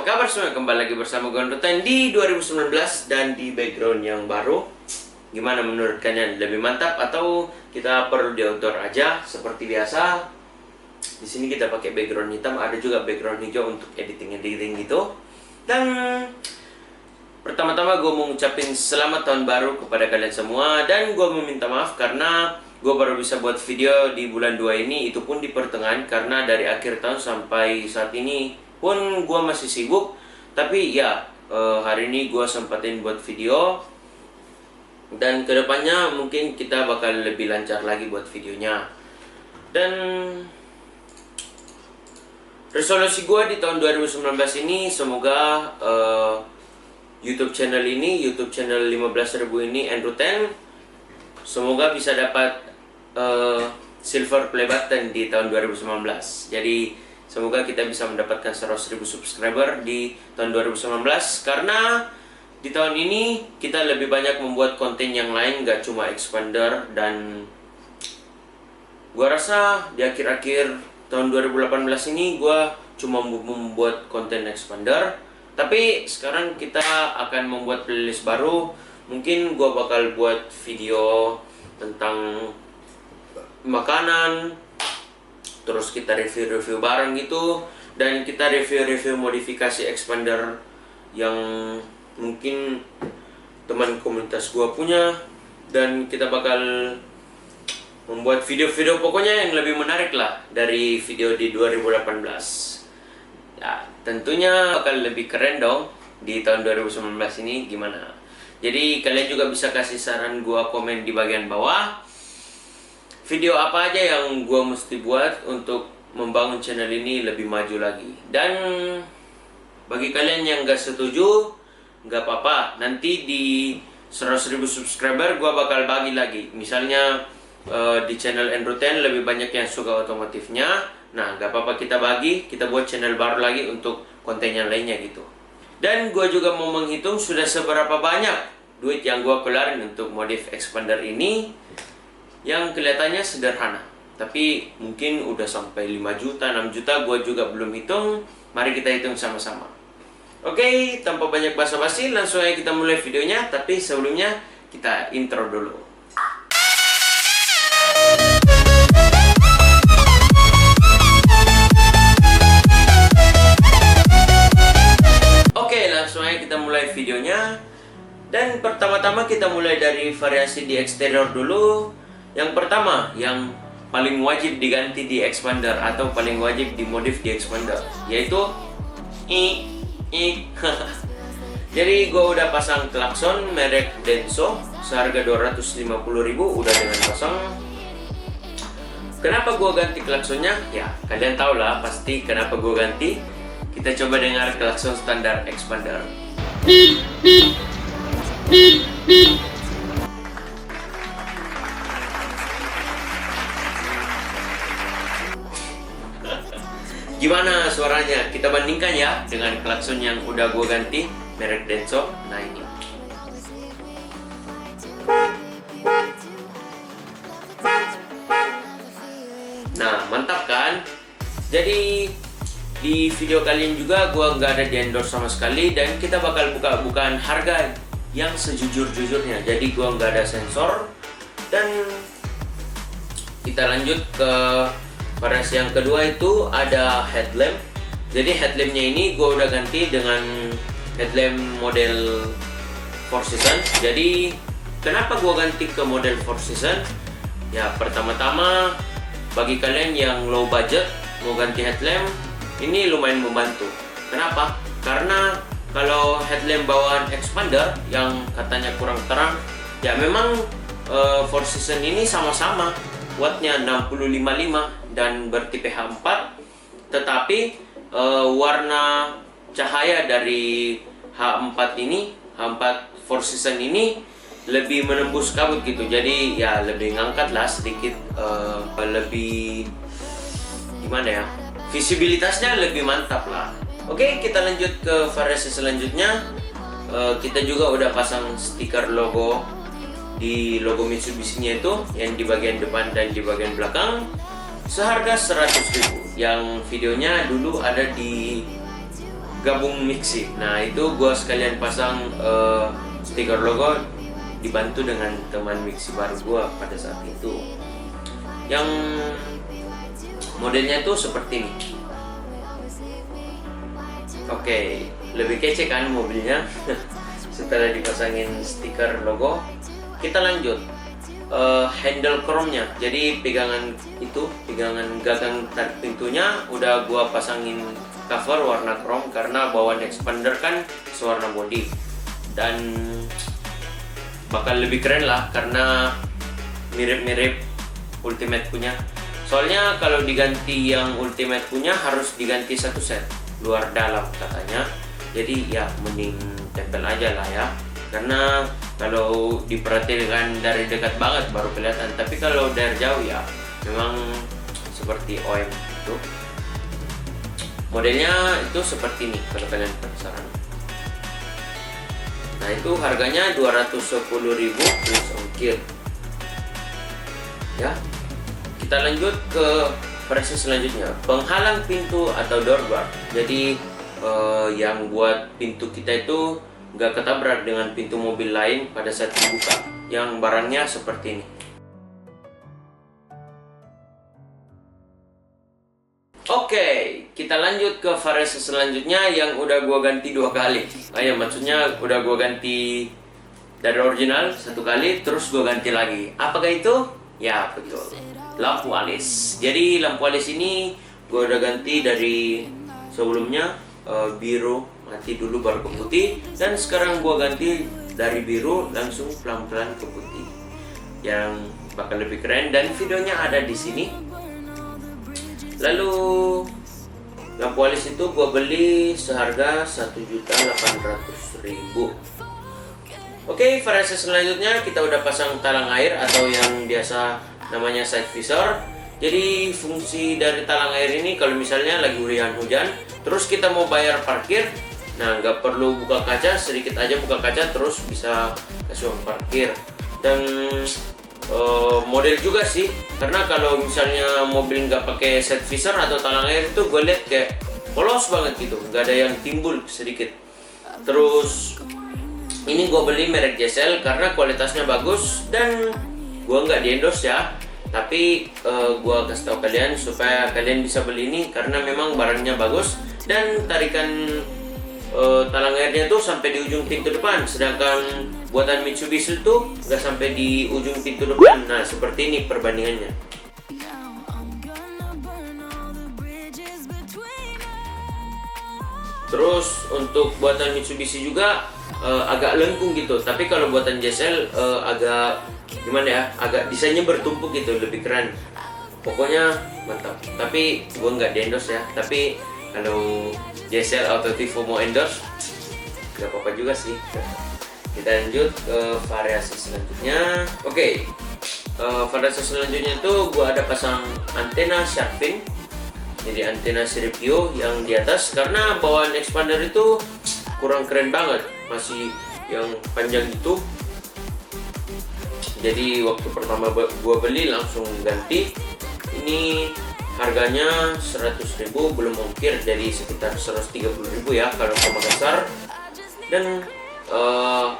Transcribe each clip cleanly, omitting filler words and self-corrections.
apa kabar semua? Kembali lagi bersama gue Rutan di 2019 dan di background yang baru. Gimana menurut kalian? Lebih mantap atau kita perlu di outdoor aja seperti biasa? Di sini kita pakai background hitam, ada juga background hijau untuk editing gitu. Dan pertama-tama gue mau ngucapin selamat tahun baru kepada kalian semua. Dan gue meminta maaf karena gue baru bisa buat video di bulan 2 ini, itu pun di pertengahan, karena dari akhir tahun sampai saat ini pun gue masih sibuk. Tapi ya, hari ini gue sempatin buat video. Dan kedepannya mungkin kita bakal lebih lancar lagi buat videonya. Dan resolusi gue di tahun 2019 ini, semoga YouTube channel 15.000 ini, Andrew Ten, semoga bisa dapat silver play button di tahun 2019. Jadi semoga kita bisa mendapatkan 100.000 subscriber di tahun 2019. Karena di tahun ini kita lebih banyak membuat konten yang lain, gak cuma expander. Dan gua rasa di akhir-akhir tahun 2018 ini gua cuma membuat konten expander. Tapi sekarang kita akan membuat playlist baru. Mungkin gua bakal buat video tentang makanan, terus kita review-review barang gitu, dan kita review-review modifikasi expander yang mungkin teman komunitas gua punya. Dan kita bakal membuat video-video pokoknya yang lebih menarik lah dari video di 2018. Ya, tentunya bakal lebih keren dong di tahun 2019 ini. Gimana? Jadi kalian juga bisa kasih saran gua, komen di bagian bawah. Video apa aja yang gua mesti buat untuk membangun channel ini lebih maju lagi. Dan bagi kalian yang gak setuju, gak apa-apa. Nanti di 100.000 subscriber gua bakal bagi lagi. Misalnya di channel Andrew Ten lebih banyak yang suka otomotifnya. Nah, gak apa-apa, kita bagi, kita buat channel baru lagi untuk konten yang lainnya gitu. Dan gua juga mau menghitung sudah seberapa banyak duit yang gua keluarin untuk modif expander ini, yang kelihatannya sederhana, tapi mungkin udah sampai 5 juta, 6 juta, gue juga belum hitung. Mari kita hitung sama-sama. Oke, tanpa banyak basa-basi, langsung aja kita mulai videonya. Tapi sebelumnya, kita intro dulu. Oke, langsung aja kita mulai videonya. Dan pertama-tama kita mulai dari variasi di eksterior dulu. Yang pertama, yang paling wajib diganti di expander atau paling wajib dimodif di expander, yaitu Jadi gue udah pasang klakson merek Denso seharga 250.000, udah dengan pasang. Kenapa gue ganti klaksonnya? Ya, kalian tau lah pasti kenapa gue ganti. Kita coba dengar klakson standar expander. Gimana suaranya? Kita bandingkan ya dengan klakson yang udah gue ganti merek Denso. Nah, ini. Nah, mantap kan? Jadi di video kali ini juga gue nggak ada di endorse sama sekali, dan kita bakal buka-bukaan harga yang sejujur-jujurnya. Jadi gue nggak ada sensor. Dan kita lanjut ke variasi yang kedua, itu ada headlamp. Jadi headlampnya ini gue udah ganti dengan headlamp model 4 season. Jadi kenapa gue ganti ke model 4 season? Ya, pertama-tama bagi kalian yang low budget mau ganti headlamp, ini lumayan membantu. Kenapa? Karena kalau headlamp bawaan expander yang katanya kurang terang, ya memang 4 season ini sama-sama wattnya 65.5 dan bertipe H4, tetapi warna cahaya dari H4 ini, H4 4 season ini lebih menembus kabut gitu. Jadi ya lebih ngangkat lah sedikit, lebih gimana ya, visibilitasnya lebih mantap lah. Oke, kita lanjut ke variasi selanjutnya. Kita juga udah pasang stiker logo di logo Mitsubishi-nya itu, yang di bagian depan dan di bagian belakang, seharga 100.000. Yang videonya dulu ada di gabung mixi. Nah itu gua sekalian pasang stiker logo, dibantu dengan teman mixi baru gua pada saat itu, yang modelnya tuh seperti ini. Oke, lebih kece kan mobilnya. Setelah dipasangin stiker logo, kita lanjut handle chrome-nya. Jadi pegangan gagang tarik pintunya udah gua pasangin cover warna chrome karena bawaan expander kan sewarna body, dan bakal lebih keren lah karena mirip-mirip Ultimate punya. Soalnya kalau diganti yang Ultimate punya harus diganti satu set luar dalam katanya. Jadi ya mending tempel aja lah ya, karena kalau diperhatikan dari dekat banget baru kelihatan, tapi kalau dari jauh ya memang seperti OM itu. Modelnya itu seperti ini kalau kalian penasaran. Nah itu harganya 210.000 plus ongkir ya. Kita lanjut ke versi selanjutnya, penghalang pintu atau door bar. Jadi yang buat pintu kita itu nggak ketabrak dengan pintu mobil lain pada saat dibuka, yang barangnya seperti ini. Oke, kita lanjut ke variasi selanjutnya yang udah gua ganti 2 kali. Maksudnya udah gua ganti dari original 1 kali, terus gua ganti lagi. Apakah itu? Ya betul, lampu alis. Jadi lampu alis ini gua udah ganti dari sebelumnya biru mati dulu baru ke putih, dan sekarang gua ganti dari biru langsung pelan-pelan ke putih, yang bakal lebih keren dan videonya ada di sini. Lalu lampu alis itu gua beli seharga 1.800.000. Oke, variasi selanjutnya kita udah pasang talang air atau yang biasa namanya side visor. Jadi fungsi dari talang air ini kalau misalnya lagi hujan, terus kita mau bayar parkir, nah nggak perlu buka kaca, sedikit aja buka kaca terus bisa kasih uang parkir. Dan model juga sih, karena kalau misalnya mobil nggak pakai side visor atau talang air itu gue lihat kayak polos banget gitu, nggak ada yang timbul sedikit. Terus ini gue beli merek JSL karena kualitasnya bagus, dan gue nggak di-endorse ya, tapi gue kasih tahu kalian supaya kalian bisa beli ini karena memang barangnya bagus, dan tarikan talang airnya tuh sampai di ujung pintu depan, sedangkan buatan Mitsubishi tuh nggak sampai di ujung pintu depan. Nah seperti ini perbandingannya. Terus untuk buatan Mitsubishi juga agak lengkung gitu, tapi kalau buatan JSL agak gimana ya, agak desainnya bertumpuk gitu, lebih keren. Pokoknya mantap. Tapi gue nggak di-endorse ya, tapi kalau JSL Auto Tivo mau endorse nggak apa-apa juga sih. Kita lanjut ke variasi selanjutnya. Oke, variasi selanjutnya tuh gue ada pasang antena shark fin. Jadi antena Siripio yang di atas, karena bawaan expander itu kurang keren banget, masih yang panjang itu. Jadi waktu pertama gua beli langsung ganti. Ini harganya 100.000 belum ongkir, jadi sekitar 130.000 ya kalau ke Makassar. Dan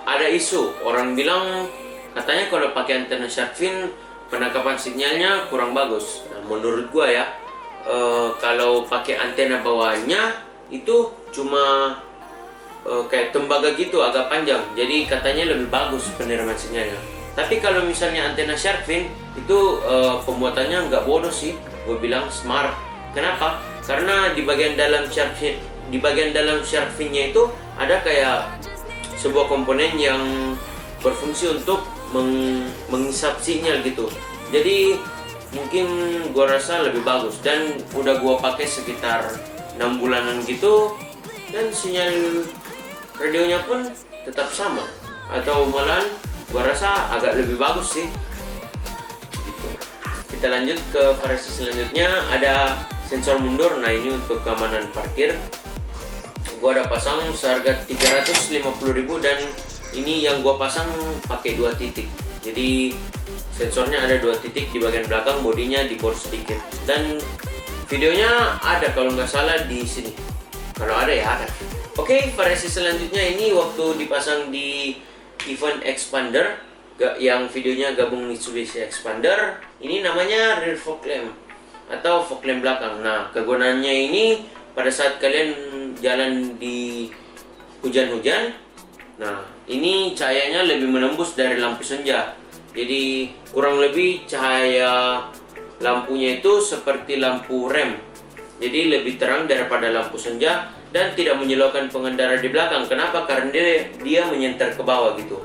ada isu orang bilang katanya kalau pakai antena shark fin penangkapan sinyalnya kurang bagus. Nah, menurut gua ya, kalau pakai antena bawahnya itu cuma kayak tembaga gitu, agak panjang, jadi katanya lebih bagus penerimaan sinyalnya. Tapi kalau misalnya antena shark fin itu pembuatannya nggak bodoh sih, gue bilang smart. Kenapa? Karena di bagian dalam shark fin-nya itu ada kayak sebuah komponen yang berfungsi untuk menghisap sinyal gitu. Jadi mungkin gue rasa lebih bagus, dan udah gue pakai sekitar 6 bulanan gitu, dan sinyal radionya pun tetap sama atau malahan gue rasa agak lebih bagus sih gitu. Kita lanjut ke variasi selanjutnya, ada sensor mundur. Nah ini untuk keamanan parkir, gue ada pasang seharga 350.000, dan ini yang gue pasang pakai 2 titik. Jadi sensornya ada 2 titik di bagian belakang, bodinya dibor sedikit, dan videonya ada kalau nggak salah di sini. Kalau ada ya ada. Oke, variasi selanjutnya ini waktu dipasang di event expander yang videonya gabung Mitsubishi Expander, ini namanya rear fog lamp atau fog lamp belakang. Nah, kegunaannya ini pada saat kalian jalan di hujan-hujan, nah ini cahayanya lebih menembus dari lampu senja. Jadi kurang lebih cahaya lampunya itu seperti lampu rem. Jadi lebih terang daripada lampu senja dan tidak menyilaukan pengendara di belakang. Kenapa? Karena dia menyenter ke bawah gitu.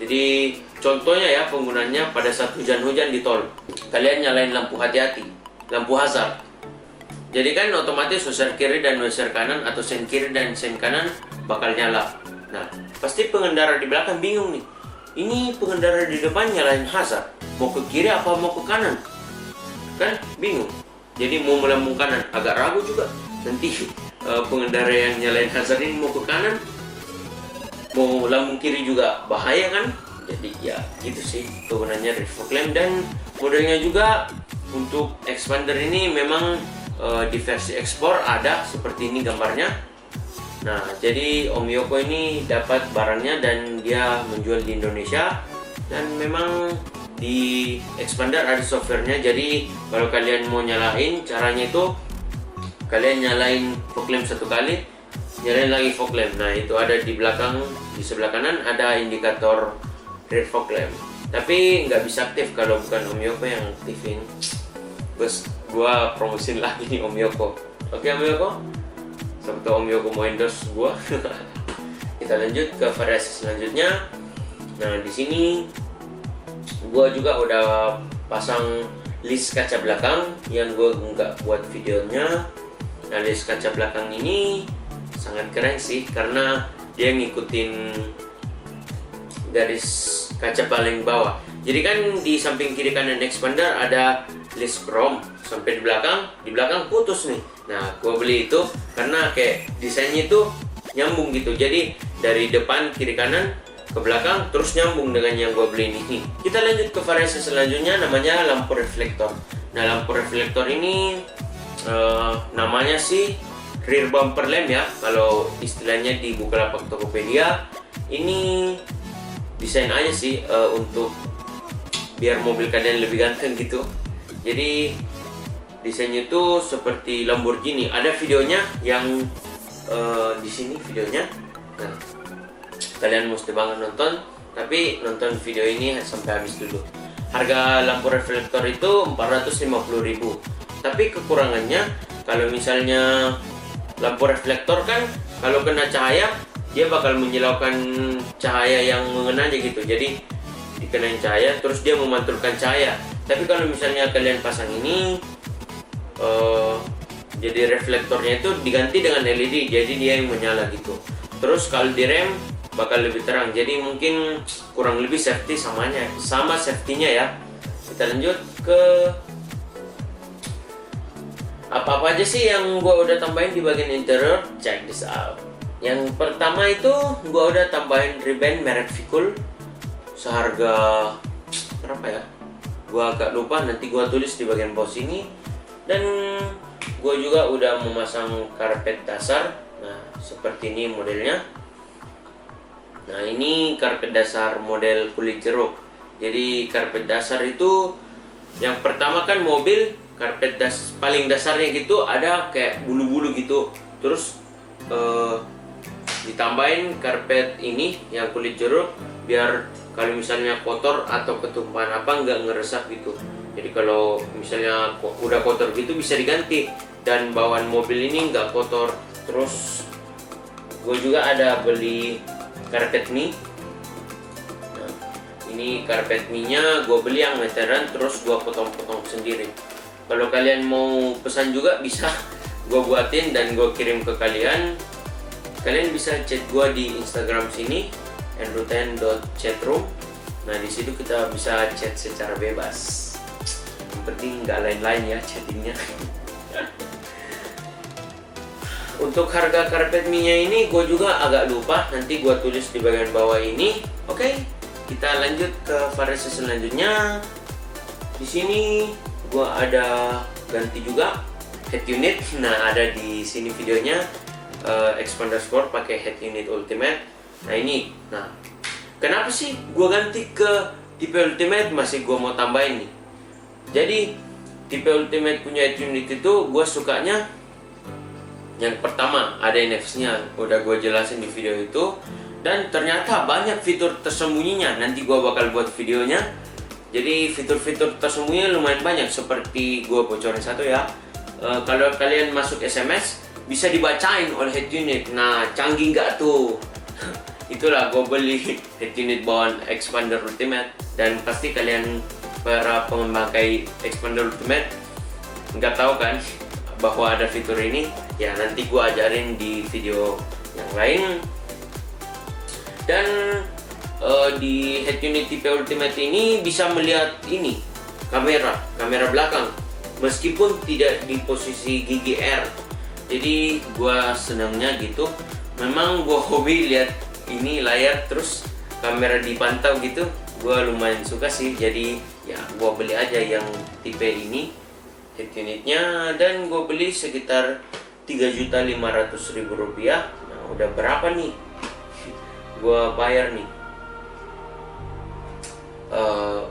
Jadi contohnya ya penggunanya pada saat hujan-hujan di tol, kalian nyalain lampu hati-hati, lampu hazard. Jadi kan otomatis wiper kiri dan wiper kanan atau sen kiri dan sen kanan bakal nyala. Nah, pasti pengendara di belakang bingung nih. Ini pengendara di depan nyalain hazard, mau ke kiri apa mau ke kanan? Kan bingung. Jadi mau melambung kanan, agak ragu juga. Nanti pengendara yang nyalain hazard ini mau ke kanan, mau lambung kiri juga bahaya kan? Jadi ya gitu sih kegunaannya rear fog lamp. Dan modelnya juga untuk expander ini memang di versi ekspor ada seperti ini gambarnya. Nah, jadi Om Yoko ini dapat barangnya dan dia menjual di Indonesia. Dan memang di expander ada softwarenya. Jadi kalau kalian mau nyalain, caranya itu kalian nyalain fog lamp satu kali, nyalain lagi fog lamp. Nah, itu ada di belakang, di sebelah kanan ada indikator rear fog lamp. Tapi nggak bisa aktif kalau bukan Om Yoko yang aktifin. Bos, gua promosin lagi nih Om Yoko. Oke Om Yoko, sampai Om Yoko mau endorse gua. Kita lanjut ke variasi selanjutnya. Nah, di sini gua juga udah pasang list kaca belakang yang gua nggak buat videonya. Nah, list kaca belakang ini sangat keren sih karena dia ngikutin garis kaca paling bawah. Jadi kan di samping kiri kanan expander ada list chrome sampai di belakang putus nih. Nah, gua beli itu karena kayak desainnya itu nyambung gitu. Jadi dari depan kiri kanan ke belakang terus nyambung dengan yang gua beli ini. Kita lanjut ke variasi selanjutnya, namanya lampu reflektor. Nah, lampu reflektor ini namanya sih rear bumper lamp ya kalau istilahnya di Bukalapak Tokopedia. Ini desain aja sih untuk biar mobil kalian lebih ganteng gitu. Jadi desainnya itu seperti Lamborghini. Ada videonya yang di sini videonya. Nah, kalian mesti banget nonton, tapi nonton video ini sampai habis dulu. Harga lampu reflektor itu 450.000. Tapi kekurangannya kalau misalnya lampu reflektor kan kalau kena cahaya dia bakal menyilaukan cahaya yang mengenanya gitu. Jadi dikenain cahaya terus dia memantulkan cahaya. Tapi kalau misalnya kalian pasang ini jadi reflektornya itu diganti dengan LED, jadi dia yang menyala gitu. Terus kalau direm bakal lebih terang, jadi mungkin kurang lebih safety sama safety-nya ya. Kita lanjut ke apa-apa aja sih yang gua udah tambahin di bagian interior. Check this out. Yang pertama itu gua udah tambahin ribbon merek Vicul seharga berapa ya? Gua agak lupa, nanti gua tulis di bagian bawah sini. Dan gua juga udah memasang karpet dasar. Nah, seperti ini modelnya. Nah, ini karpet dasar model kulit jeruk. Jadi karpet dasar itu yang pertama kan mobil karpet paling dasarnya gitu ada kayak bulu-bulu gitu. Terus ditambahin karpet ini yang kulit jeruk biar kalau misalnya kotor atau ketumpahan apa nggak ngeresap gitu. Jadi kalau misalnya udah kotor gitu bisa diganti dan bawaan mobil ini nggak kotor. Terus gue juga ada beli karpet mie. Nah, ini karpet mie-nya gue beli yang meteran terus gue potong-potong sendiri. Kalau kalian mau pesan juga bisa gue buatin dan gue kirim ke kalian. Kalian bisa chat gue di Instagram sini andrewten.chatroom. Nah, di situ kita bisa chat secara bebas. Yang penting nggak lain-lain ya chattingnya. Untuk harga karpet mie-nya ini gue juga agak lupa, nanti gue tulis di bagian bawah ini. Oke, kita lanjut ke variasi selanjutnya. Di sini gue ada ganti juga head unit. Nah, ada di sini videonya. expander sport pakai head unit ultimate. Nah ini, nah kenapa sih gua ganti ke tipe ultimate? Masih gua mau tambahin nih. Jadi tipe ultimate punya head unit itu gua sukanya yang pertama ada NFC-nya, udah gua jelasin di video itu. Dan ternyata banyak fitur tersembunyinya, nanti gua bakal buat videonya. Jadi fitur-fitur tersembunyi lumayan banyak, seperti gua bocorin satu ya. Kalau kalian masuk SMS bisa dibacain oleh head unit. Nah, canggih nggak tuh? Itulah gue beli head unit bawaan expander ultimate. Dan pasti kalian para pemakai expander ultimate nggak tahu kan bahwa ada fitur ini. Ya nanti gue ajarin di video yang lain. Dan di head unit tipe ultimate ini bisa melihat ini kamera belakang, meskipun tidak di posisi gigi R. Jadi gua senangnya gitu. Memang gua hobi lihat ini layar terus kamera dipantau gitu. Gua lumayan suka sih. Jadi ya gua beli aja yang tipe ini head unitnya, dan gua beli sekitar 3.500.000 rupiah. Nah udah berapa nih gua bayar nih?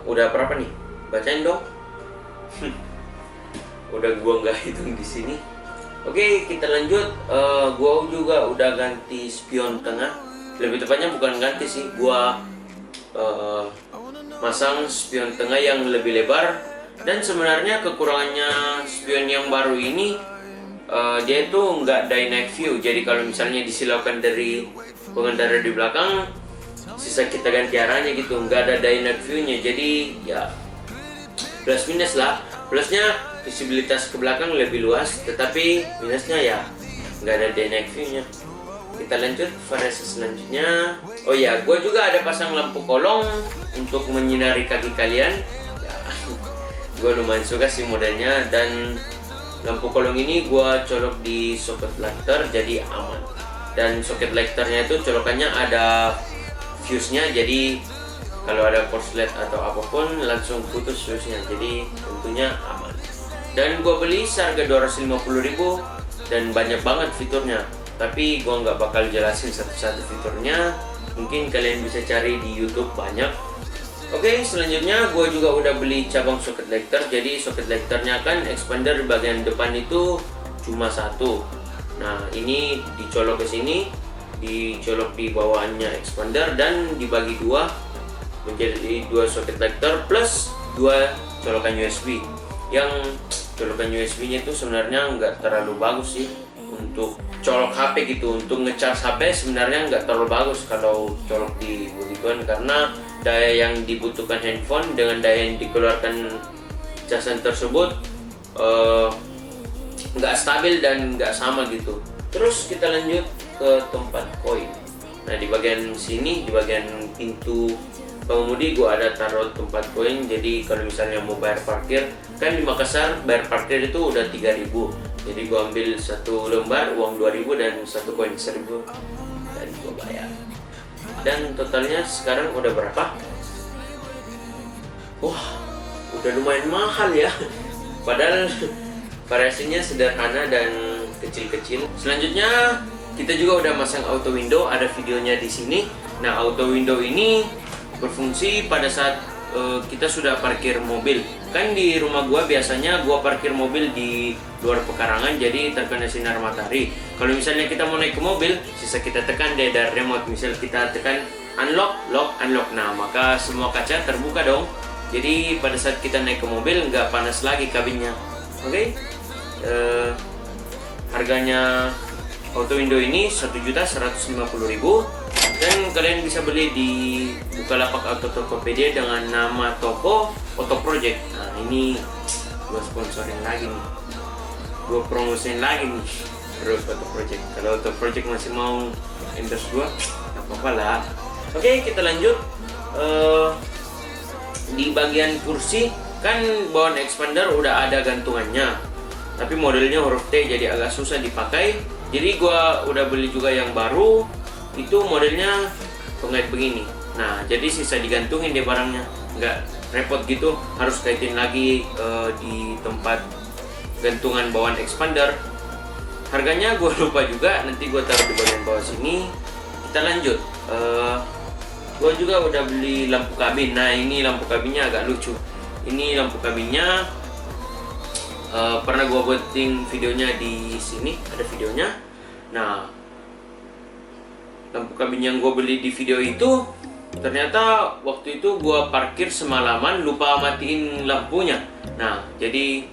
Udah berapa nih? Bacain dong. Udah gua nggak hitung di sini. Oke, kita lanjut. Gua juga udah ganti spion tengah. Lebih tepatnya bukan ganti sih, gua masang spion tengah yang lebih lebar. Dan sebenarnya kekurangannya spion yang baru ini, dia itu nggak dynamic view. Jadi kalau misalnya disilaukan dari pengendara di belakang, sisa kita ganti arahnya gitu, nggak ada dynamic view-nya. Jadi ya plus minus lah. Plusnya visibilitas ke belakang lebih luas, tetapi minusnya ya nggak ada dynamic view-nya. Kita lanjut variasi selanjutnya. Oh ya, gue juga ada pasang lampu kolong untuk menyinari kaki kalian. Ya, gue lumayan suka sih modelnya. Dan lampu kolong ini gue colok di soket lighter, jadi aman. Dan soket lighternya itu colokannya ada fuse-nya, jadi kalau ada korslet atau apapun langsung putus fuse-nya, jadi tentunya aman. Dan gue beli seharga 250.000 dan banyak banget fiturnya, tapi gue nggak bakal jelasin satu-satu fiturnya. Mungkin kalian bisa cari di YouTube banyak. Oke, selanjutnya gue juga udah beli cabang soket lighter. Jadi soket lighternya kan expander di bagian depan itu cuma satu. Nah ini dicolok ke sini, dicolok di bawahnya expander, dan dibagi dua menjadi dua soket lighter plus dua colokan USB. Yang colokan USB-nya itu sebenarnya nggak terlalu bagus sih untuk colok HP gitu. Untuk ngecas HP sebenarnya nggak terlalu bagus kalau colok di begituan, karena daya yang dibutuhkan handphone dengan daya yang dikeluarkan casan tersebut nggak stabil dan nggak sama gitu. Terus kita lanjut ke tempat koin. Nah di bagian sini, di bagian pintu pengemudi gua ada taruh tempat koin. Jadi kalau misalnya mau bayar parkir, kan di Makassar bayar parkir itu udah 3.000. Jadi gua ambil satu lembar uang 2.000 dan satu koin 1.000 dan gua bayar. Dan totalnya sekarang udah berapa? Wah, udah lumayan mahal ya. Padahal variasinya sederhana dan kecil-kecil. Selanjutnya kita juga udah masang auto window, ada videonya di sini. Nah auto window ini berfungsi pada saat kita sudah parkir mobil. Kan di rumah gua biasanya gua parkir mobil di luar pekarangan, jadi terkena sinar matahari. Kalau misalnya kita mau naik ke mobil, sisa kita tekan dari remote. Misal kita tekan unlock, lock, unlock. Nah maka semua kaca terbuka dong. Jadi pada saat kita naik ke mobil nggak panas lagi kabinnya. Oke? Harganya auto window ini 1.150.000. Dan kalian bisa beli di Bukalapak atau Tokopedia dengan nama toko Auto Project. Nah ini gue sponsorin lagi nih, gue promosiin lagi nih terus Auto Project. Kalau Auto Project masih mau endorse gue, gak apa-apa lah. Oke, kita lanjut. Di bagian kursi kan bawaan expander udah ada gantungannya, tapi modelnya huruf T jadi agak susah dipakai. Jadi gue udah beli juga yang baru, itu modelnya pengait begini. Nah jadi sisa digantungin deh barangnya, nggak repot gitu harus kaitin lagi di tempat gantungan bawaan expander. harganya gue lupa juga, nanti gue taruh di bagian bawah sini. Kita lanjut. Gue juga udah beli lampu kabin. Nah, ini lampu kabinnya agak lucu. Ini lampu kabinnya pernah gue buatin videonya di sini, ada videonya. Nah, lampu kabin yang gue beli di video itu ternyata waktu itu gue parkir semalaman lupa matiin lampunya. Nah, jadi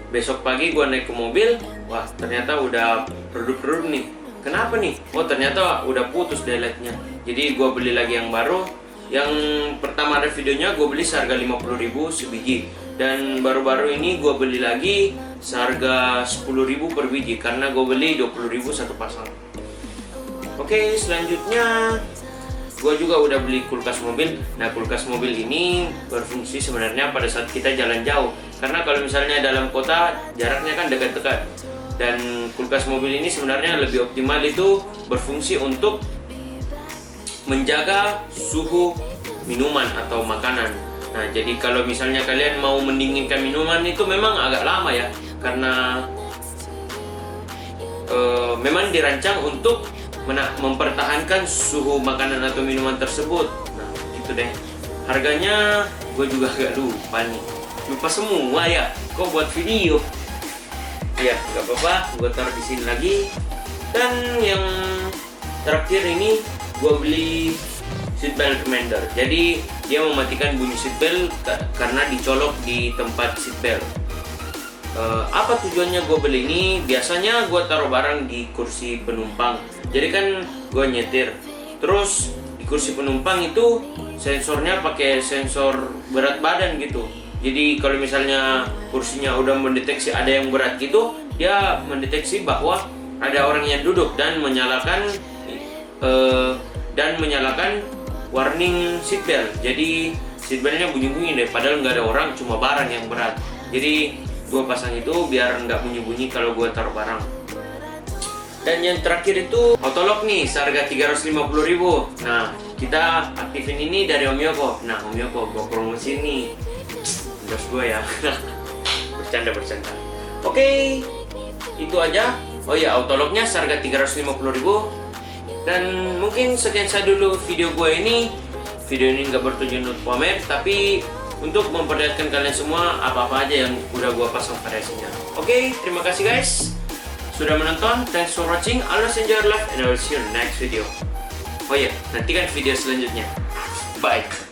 besok pagi gue naik ke mobil, wah ternyata udah redup-redup nih. Kenapa nih? Oh ternyata udah putus daylightnya. Jadi gue beli lagi yang baru. Yang pertama ada videonya gue beli seharga 50.000 sebiji. Dan baru-baru ini gue beli lagi seharga 10.000 per biji, karena gue beli 20.000 satu pasang. Oke, selanjutnya gue juga udah beli kulkas mobil. Nah, kulkas mobil ini berfungsi sebenarnya pada saat kita jalan jauh. Karena kalau misalnya dalam kota jaraknya kan dekat-dekat. Dan kulkas mobil ini sebenarnya lebih optimal itu berfungsi untuk menjaga suhu minuman atau makanan. Nah, jadi kalau misalnya kalian mau mendinginkan minuman itu memang agak lama ya. Karena memang dirancang untuk mempertahankan suhu makanan atau minuman tersebut. Nah, gitu deh. Harganya gue juga agak lupa nih. Lupa semua ya. Kok buat video? Ya, nggak apa-apa. Gue taruh di sini lagi. Dan yang terakhir ini gue beli seatbelt reminder. Jadi dia mematikan bunyi seatbelt karena dicolok di tempat seatbelt. Apa tujuannya gue beli ini? Biasanya gue taruh barang di kursi penumpang. Jadi kan gue nyetir, terus di kursi penumpang itu sensornya pakai sensor berat badan gitu. Jadi kalau misalnya kursinya udah mendeteksi ada yang berat gitu, dia mendeteksi bahwa ada orang yang duduk dan menyalakan warning seatbelt. Jadi seatbeltnya bunyi-bunyi deh, padahal nggak ada orang, cuma barang yang berat. Jadi gue pasang itu biar nggak bunyi-bunyi kalau gue taruh barang. Dan yang terakhir itu autolock nih, seharga 350.000. Nah, kita aktifin ini dari Om Yoko. Nah, Om Yoko gue promosi nih, endorse gue ya. bercanda. Oke, itu aja. Oh ya, autolocknya seharga 350.000. Dan mungkin sekian saja dulu video gue ini. Video ini nggak bertujuan untuk pamer, tapi untuk memperlihatkan kalian semua apa-apa aja yang udah gue pasang variasinya. Oke, terima kasih guys sudah menonton. Thanks for watching. Always enjoy your life and I will see you in the next video. Oh iya, nantikan video selanjutnya. Bye.